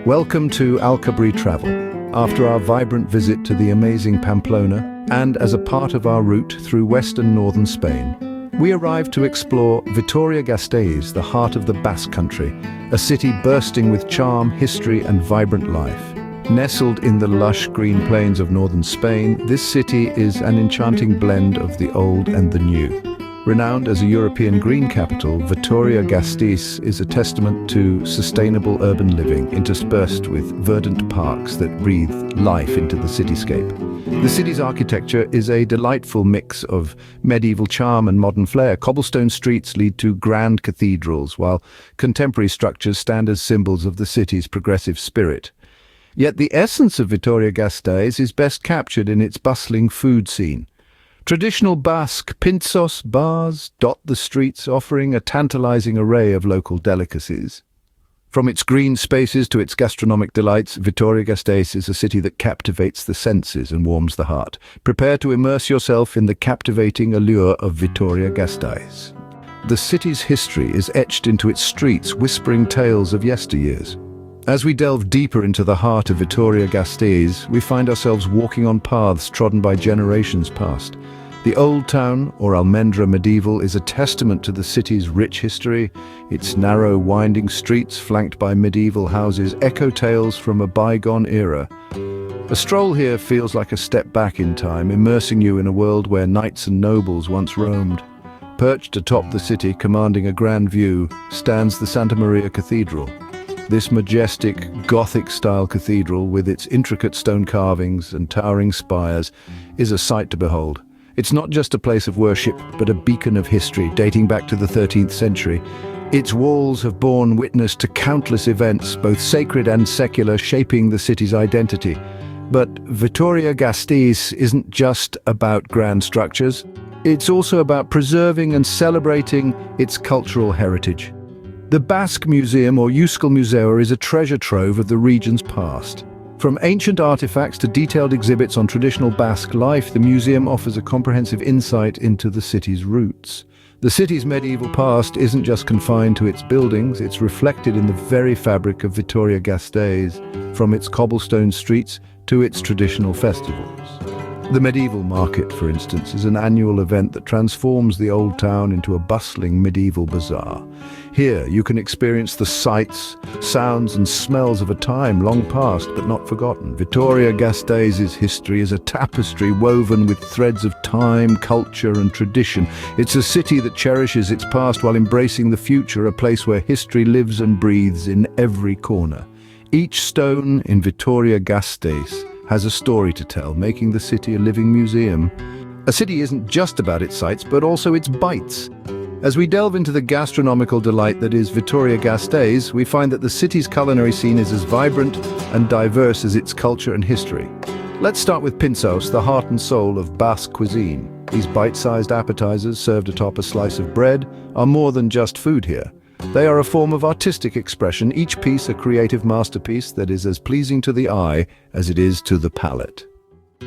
Welcome to Cabri Travel. After our vibrant visit to the amazing Pamplona, and as a part of our route through western northern Spain, we arrived to explore Vitoria-Gasteiz, the heart of the Basque country, a city bursting with charm, history and vibrant life. Nestled in the lush green plains of northern Spain, this city is an enchanting blend of the old and the new. Renowned as a European green capital, Vitoria-Gasteiz is a testament to sustainable urban living, interspersed with verdant parks that breathe life into the cityscape. The city's architecture is a delightful mix of medieval charm and modern flair. Cobblestone streets lead to grand cathedrals, while contemporary structures stand as symbols of the city's progressive spirit. Yet the essence of Vitoria-Gasteiz is best captured in its bustling food scene. Traditional Basque Pintxos bars dot the streets, offering a tantalizing array of local delicacies. From its green spaces to its gastronomic delights, Vitoria-Gasteiz is a city that captivates the senses and warms the heart. Prepare to immerse yourself in the captivating allure of Vitoria-Gasteiz. The city's history is etched into its streets, whispering tales of yesteryears. As we delve deeper into the heart of Vitoria-Gasteiz, we find ourselves walking on paths trodden by generations past. The Old Town, or Almendra Medieval, is a testament to the city's rich history. Its narrow, winding streets, flanked by medieval houses, echo tales from a bygone era. A stroll here feels like a step back in time, immersing you in a world where knights and nobles once roamed. Perched atop the city, commanding a grand view, stands the Santa Maria Cathedral. This majestic, Gothic-style cathedral, with its intricate stone carvings and towering spires, is a sight to behold. It's not just a place of worship, but a beacon of history dating back to the 13th century. Its walls have borne witness to countless events, both sacred and secular, shaping the city's identity. But Vitoria-Gasteiz isn't just about grand structures. It's also about preserving and celebrating its cultural heritage. The Basque Museum, or Euskal Musea, is a treasure trove of the region's past. From ancient artifacts to detailed exhibits on traditional Basque life, the museum offers a comprehensive insight into the city's roots. The city's medieval past isn't just confined to its buildings, it's reflected in the very fabric of Vitoria-Gasteiz, from its cobblestone streets to its traditional festivals. The medieval market, for instance, is an annual event that transforms the old town into a bustling medieval bazaar. Here, you can experience the sights, sounds and smells of a time long past but not forgotten. Vitoria-Gasteiz's history is a tapestry woven with threads of time, culture and tradition. It's a city that cherishes its past while embracing the future, a place where history lives and breathes in every corner. Each stone in Vitoria-Gasteiz has a story to tell, making the city a living museum. A city isn't just about its sights, but also its bites. As we delve into the gastronomical delight that is Vitoria-Gasteiz, we find that the city's culinary scene is as vibrant and diverse as its culture and history. Let's start with Pintxos, the heart and soul of Basque cuisine. These bite-sized appetizers served atop a slice of bread are more than just food here. They are a form of artistic expression, each piece a creative masterpiece that is as pleasing to the eye as it is to the palate.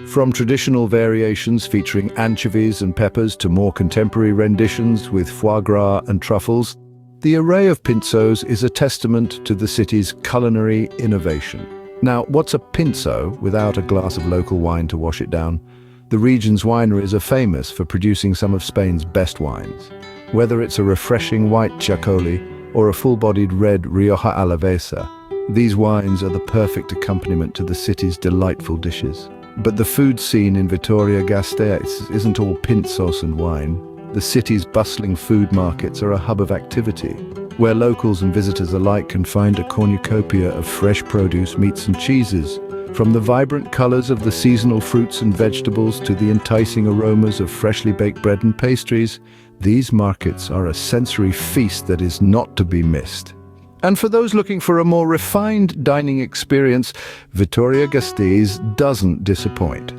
From traditional variations featuring anchovies and peppers to more contemporary renditions with foie gras and truffles, the array of Pintxos is a testament to the city's culinary innovation. Now, what's a Pintxo without a glass of local wine to wash it down? The region's wineries are famous for producing some of Spain's best wines. Whether it's a refreshing white Chacoli or a full-bodied red Rioja Alavesa, these wines are the perfect accompaniment to the city's delightful dishes. But the food scene in Vitoria-Gasteiz isn't all Pintxos and wine. The city's bustling food markets are a hub of activity, where locals and visitors alike can find a cornucopia of fresh produce, meats and cheeses. From the vibrant colors of the seasonal fruits and vegetables to the enticing aromas of freshly baked bread and pastries, these markets are a sensory feast that is not to be missed. And for those looking for a more refined dining experience, Vitoria-Gasteiz doesn't disappoint.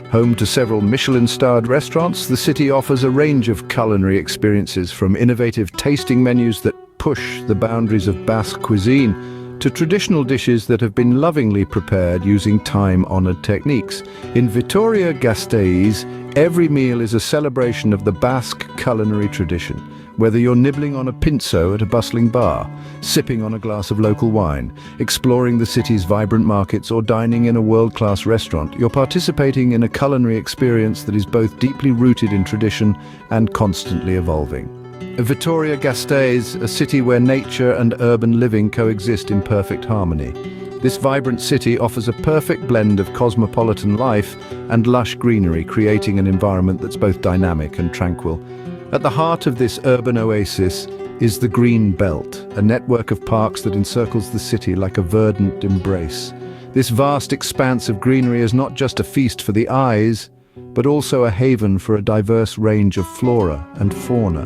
Home to several Michelin-starred restaurants, the city offers a range of culinary experiences, from innovative tasting menus that push the boundaries of Basque cuisine to traditional dishes that have been lovingly prepared using time-honored techniques. In Vitoria-Gasteiz, every meal is a celebration of the Basque culinary tradition, Whether you're nibbling on a Pintxos at a bustling bar, sipping on a glass of local wine, exploring the city's vibrant markets, or dining in a world-class restaurant, you're participating in a culinary experience that is both deeply rooted in tradition and constantly evolving. Vitoria-Gasteiz, a city where nature and urban living coexist in perfect harmony. This vibrant city offers a perfect blend of cosmopolitan life and lush greenery, creating an environment that's both dynamic and tranquil. At the heart of this urban oasis is the Green Belt, a network of parks that encircles the city like a verdant embrace. This vast expanse of greenery is not just a feast for the eyes, but also a haven for a diverse range of flora and fauna.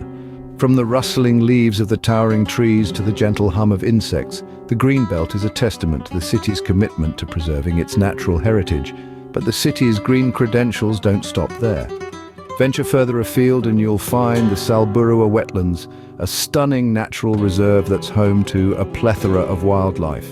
From the rustling leaves of the towering trees to the gentle hum of insects, the Greenbelt is a testament to the city's commitment to preserving its natural heritage. But the city's green credentials don't stop there. Venture further afield and you'll find the Salburua wetlands, a stunning natural reserve that's home to a plethora of wildlife.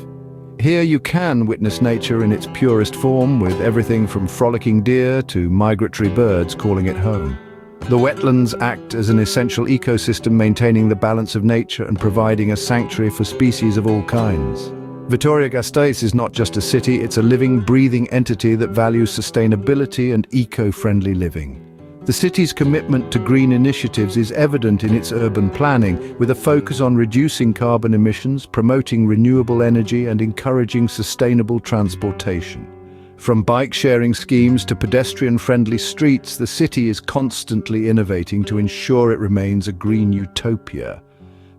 Here you can witness nature in its purest form, with everything from frolicking deer to migratory birds calling it home. The wetlands act as an essential ecosystem, maintaining the balance of nature and providing a sanctuary for species of all kinds. Vitoria-Gasteiz is not just a city, it's a living, breathing entity that values sustainability and eco-friendly living. The city's commitment to green initiatives is evident in its urban planning, with a focus on reducing carbon emissions, promoting renewable energy, and encouraging sustainable transportation. From bike-sharing schemes to pedestrian-friendly streets, the city is constantly innovating to ensure it remains a green utopia.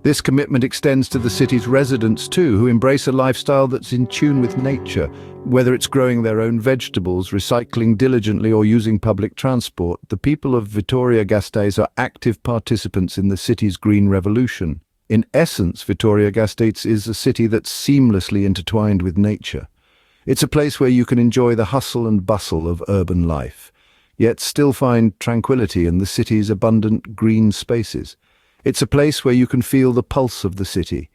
This commitment extends to the city's residents too, who embrace a lifestyle that's in tune with nature. Whether it's growing their own vegetables, recycling diligently, or using public transport, the people of Vitoria-Gasteiz are active participants in the city's green revolution. In essence, Vitoria-Gasteiz is a city that's seamlessly intertwined with nature. It's a place where you can enjoy the hustle and bustle of urban life, yet still find tranquility in the city's abundant green spaces. It's a place where you can feel the pulse of the city,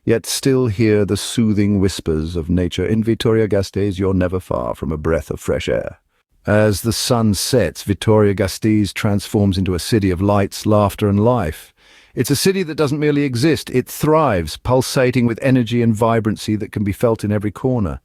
yet still hear the soothing whispers of nature. In Vitoria-Gasteiz, you're never far from a breath of fresh air. As the sun sets, Vitoria-Gasteiz transforms into a city of lights, laughter, and life. It's a city that doesn't merely exist, it thrives, pulsating with energy and vibrancy that can be felt in every corner.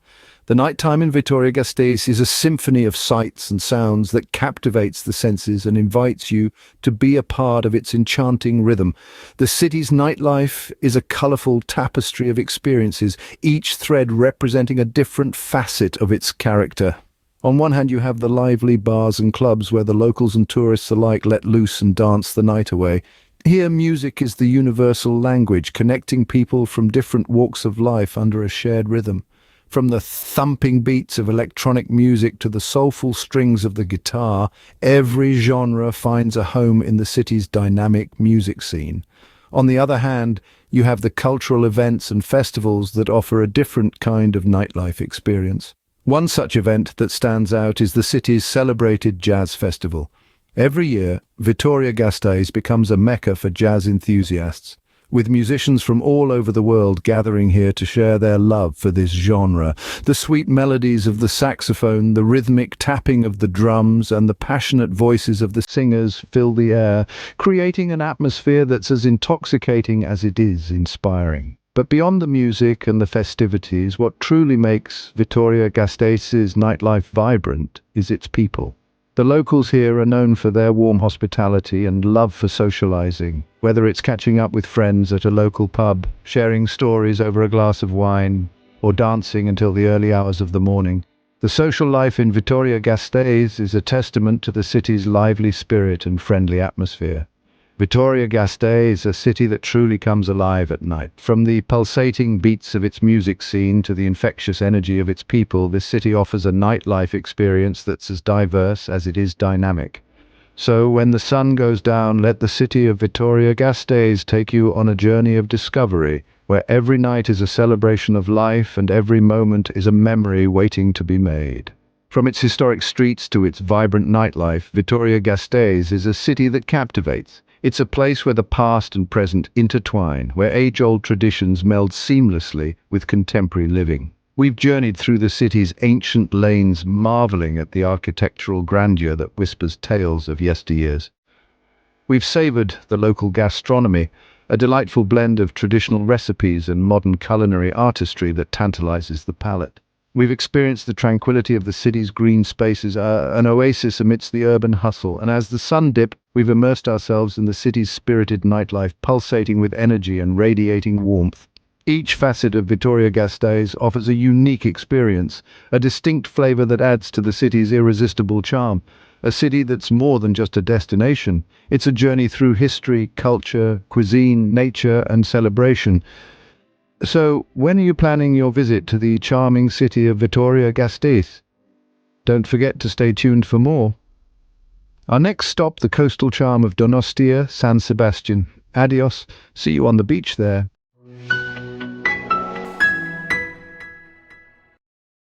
The nighttime in Vitoria-Gasteiz is a symphony of sights and sounds that captivates the senses and invites you to be a part of its enchanting rhythm. The city's nightlife is a colorful tapestry of experiences, each thread representing a different facet of its character. On one hand, you have the lively bars and clubs where the locals and tourists alike let loose and dance the night away. Here, music is the universal language, connecting people from different walks of life under a shared rhythm. From the thumping beats of electronic music to the soulful strings of the guitar, every genre finds a home in the city's dynamic music scene. On the other hand, you have the cultural events and festivals that offer a different kind of nightlife experience. One such event that stands out is the city's celebrated jazz festival. Every year, Vitoria-Gasteiz becomes a mecca for jazz enthusiasts, with musicians from all over the world gathering here to share their love for this genre. The sweet melodies of the saxophone, the rhythmic tapping of the drums, and the passionate voices of the singers fill the air, creating an atmosphere that's as intoxicating as it is inspiring. But beyond the music and the festivities, what truly makes Vitoria-Gasteiz's nightlife vibrant is its people. The locals here are known for their warm hospitality and love for socializing, whether it's catching up with friends at a local pub, sharing stories over a glass of wine, or dancing until the early hours of the morning. The social life in Vitoria-Gasteiz is a testament to the city's lively spirit and friendly atmosphere. Vitoria-Gasteiz is a city that truly comes alive at night. From the pulsating beats of its music scene to the infectious energy of its people, this city offers a nightlife experience that's as diverse as it is dynamic. So when the sun goes down, let the city of Vitoria-Gasteiz take you on a journey of discovery, where every night is a celebration of life and every moment is a memory waiting to be made. From its historic streets to its vibrant nightlife, Vitoria-Gasteiz is a city that captivates. It's a place where the past and present intertwine, where age-old traditions meld seamlessly with contemporary living. We've journeyed through the city's ancient lanes, marveling at the architectural grandeur that whispers tales of yesteryears. We've savoured the local gastronomy, a delightful blend of traditional recipes and modern culinary artistry that tantalizes the palate. We've experienced the tranquility of the city's green spaces, an oasis amidst the urban hustle, and as the sun dipped, we've immersed ourselves in the city's spirited nightlife, pulsating with energy and radiating warmth. Each facet of Vitoria-Gasteiz offers a unique experience, a distinct flavor that adds to the city's irresistible charm. A city that's more than just a destination. It's a journey through history, culture, cuisine, nature, and celebration. So, when are you planning your visit to the charming city of Vitoria-Gasteiz? Don't forget to stay tuned for more. Our next stop, the coastal charm of Donostia, San Sebastian. Adios. See you on the beach there.